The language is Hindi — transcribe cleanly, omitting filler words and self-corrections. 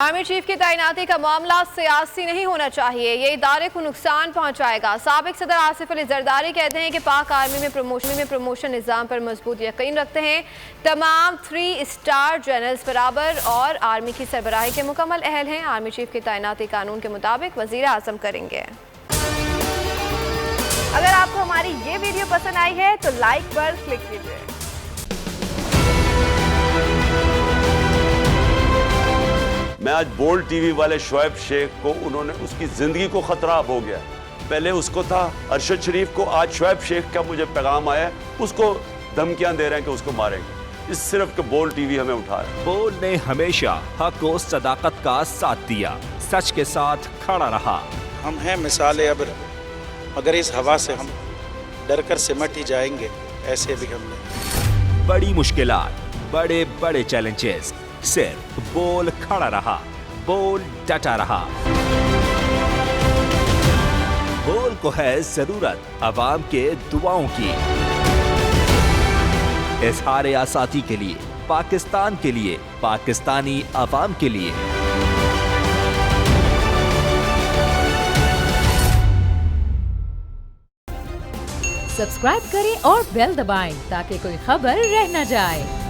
आर्मी चीफ की तैनाती का मामला सियासी नहीं होना चाहिए, ये इदारे को नुकसान पहुंचाएगा। साबिक सदर आसिफ अली जरदारी कहते हैं कि पाक आर्मी में प्रमोशन निज़ाम पर मजबूत यकीन रखते हैं। तमाम 3 स्टार जनरल्स बराबर और आर्मी की सरबराही के मुकम्मल अहल हैं। आर्मी चीफ की तैनाती कानून के मुताबिक वज़ीर आज़म करेंगे। अगर आपको हमारी ये वीडियो पसंद आई है तो लाइक पर क्लिक कीजिए। मैं आज बोल्ड टीवी वाले शोएब शेख को, उन्होंने उसकी जिंदगी को खतरा हो गया। पहले उसको था अरशद शरीफ को, आज शोएब शेख का मुझे पैगाम आया, उसको धमकियां दे रहे हैं कि उसको मारेंगे। इस सिर्फ के बोल्ड टीवी हमें उठा रहा है। बोल्ड ने हमेशा हक और सदाकत का साथ दिया, सच के साथ खड़ा रहा। हम हैं मिसाल अब्र, मगर इस हवा से हम डर कर सिमट ही जाएंगे, ऐसे भी हमने। बड़ी मुश्किलात, बड़े बड़े चैलेंजेस, सिर्फ बोल खड़ा रहा, बोल डटा रहा। बोल को है जरूरत अवाम के दुआओं की। इजहार आसाती के लिए, पाकिस्तान के लिए, पाकिस्तानी अवाम के लिए। सब्सक्राइब करें और बेल दबाएं ताकि कोई खबर रह न जाए।